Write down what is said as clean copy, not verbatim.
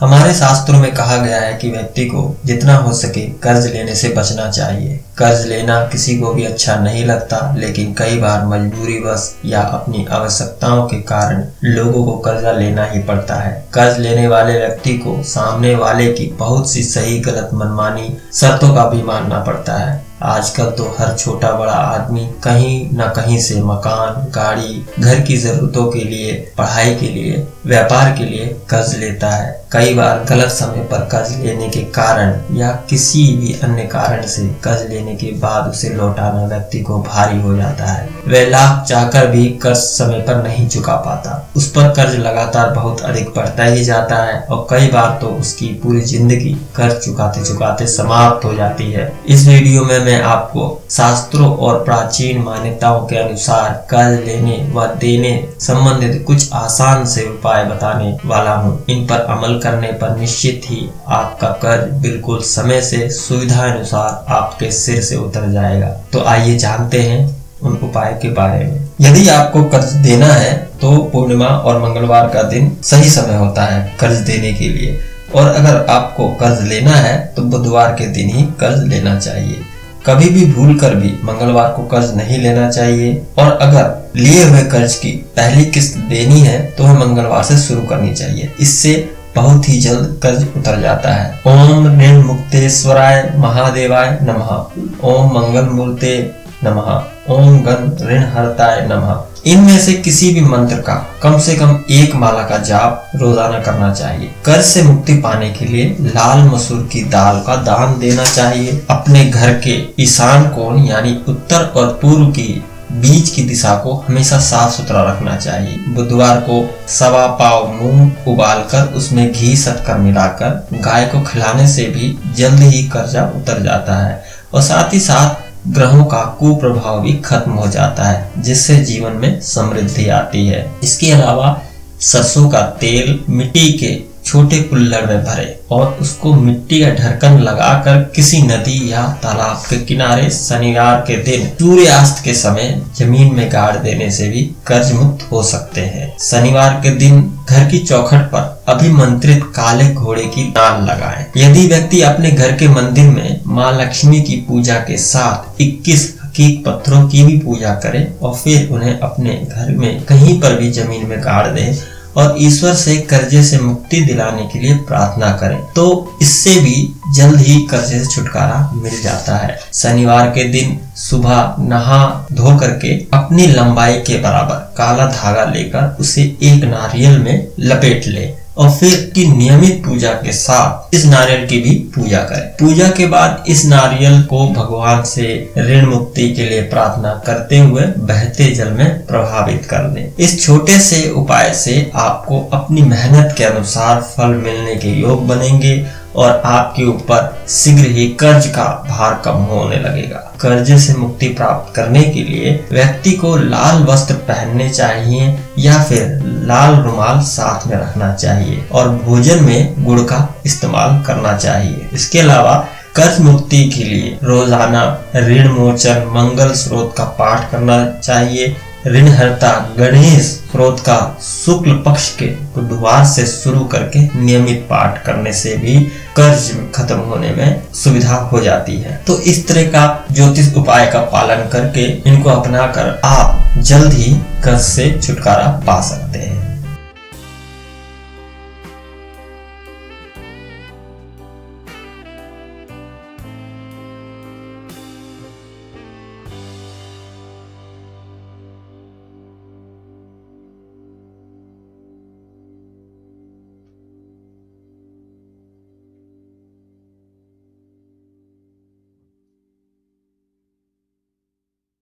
हमारे शास्त्रों में कहा गया है कि व्यक्ति को जितना हो सके कर्ज लेने से बचना चाहिए। कर्ज लेना किसी को भी अच्छा नहीं लगता, लेकिन कई बार मजबूरीवश या अपनी आवश्यकताओं के कारण लोगों को कर्जा लेना ही पड़ता है। कर्ज लेने वाले व्यक्ति को सामने वाले की बहुत सी सही गलत मनमानी शर्तों का भी मानना पड़ता है। आजकल तो हर छोटा बड़ा आदमी कहीं न कहीं से मकान, गाड़ी, घर की जरूरतों के लिए, पढ़ाई के लिए, व्यापार के लिए कर्ज लेता है। कई बार गलत समय पर कर्ज लेने के कारण या किसी भी अन्य कारण से कर्ज लेने के बाद उसे लौटाना व्यक्ति को भारी हो जाता है। वह लाख चाहकर भी कर्ज समय पर नहीं चुका पाता। उस पर कर्ज लगातार बहुत अधिक बढ़ता ही जाता है और कई बार तो उसकी पूरी जिंदगी कर्ज चुकाते चुकाते समाप्त हो जाती है। इस वीडियो में मैं आपको शास्त्रों और प्राचीन मान्यताओं के अनुसार कर्ज लेने व देने संबंधित कुछ आसान से उपाय बताने वाला हूँ। इन पर अमल करने पर निश्चित ही आपका कर्ज बिल्कुल समय से सुविधा अनुसार आपके सिर से उतर जाएगा। तो आइए जानते हैं उन उपाय के बारे में। यदि आपको कर्ज देना है तो पूर्णिमा और मंगलवार का दिन सही समय होता है कर्ज देने के लिए, और अगर आपको कर्ज लेना है तो बुधवार के दिन ही कर्ज लेना चाहिए। कभी भी भूल कर भी मंगलवार को कर्ज नहीं लेना चाहिए, और अगर लिए हुए कर्ज की पहली किस्त देनी है तो वह मंगलवार से शुरू करनी चाहिए। इससे बहुत ही जल्द कर्ज उतर जाता है। ओम ऋण मुक्तेश्वराय महादेवाय नमः। ओम मंगल मूर्ते नमः। ओम गण ऋण हरताय नमः। इनमें से किसी भी मंत्र का कम से कम एक माला का जाप रोजाना करना चाहिए। कर्ज से मुक्ति पाने के लिए लाल मसूर की दाल का दान देना चाहिए। अपने घर के ईशान कोण यानी उत्तर और पूर्व की बीच की दिशा को हमेशा साफ सुथरा रखना चाहिए। बुधवार को सवा पाव मूंग उबालकर उसमें घी शक्कर मिलाकर गाय को खिलाने से भी जल्द ही कर्जा उतर जाता है, और साथ ही साथ ग्रहों का कुप्रभाव भी खत्म हो जाता है, जिससे जीवन में समृद्धि आती है। इसके अलावा सरसों का तेल मिट्टी के छोटे कुल्हड़ में भरे और उसको मिट्टी का ढक्कन लगाकर किसी नदी या तालाब के किनारे शनिवार के दिन सूर्यास्त के समय जमीन में गाड़ देने से भी कर्ज मुक्त हो सकते हैं। शनिवार के दिन घर की चौखट पर अभिमंत्रित काले घोड़े की नाल लगाएं। यदि व्यक्ति अपने घर के मंदिर में माँ लक्ष्मी की पूजा के साथ 21 हकीक पत्थरों की भी पूजा करे और फिर उन्हें अपने घर में कहीं पर भी जमीन में गाड़ दे और ईश्वर से कर्जे से मुक्ति दिलाने के लिए प्रार्थना करें, तो इससे भी जल्द ही कर्जे से छुटकारा मिल जाता है। शनिवार के दिन सुबह नहा धो करके अपनी लंबाई के बराबर काला धागा लेकर उसे एक नारियल में लपेट ले और फिर की नियमित पूजा के साथ इस नारियल की भी पूजा करें। पूजा के बाद इस नारियल को भगवान से ऋण मुक्ति के लिए प्रार्थना करते हुए बहते जल में प्रभावित कर दें। इस छोटे से उपाय से आपको अपनी मेहनत के अनुसार फल मिलने के योग बनेंगे और आपके ऊपर शीघ्र ही कर्ज का भार कम होने लगेगा। कर्ज से मुक्ति प्राप्त करने के लिए व्यक्ति को लाल वस्त्र पहनने चाहिए या फिर लाल रुमाल साथ में रखना चाहिए और भोजन में गुड़ का इस्तेमाल करना चाहिए। इसके अलावा कर्ज मुक्ति के लिए रोजाना ऋण मोचन मंगल स्रोत का पाठ करना चाहिए। ऋणहर्ता गणेश स्रोत का शुक्ल पक्ष के बुधवार से शुरू करके नियमित पाठ करने से भी कर्ज खत्म होने में सुविधा हो जाती है। तो इस तरह का ज्योतिष उपाय का पालन करके इनको अपनाकर आप जल्द ही कर्ज से छुटकारा पा सकते हैं।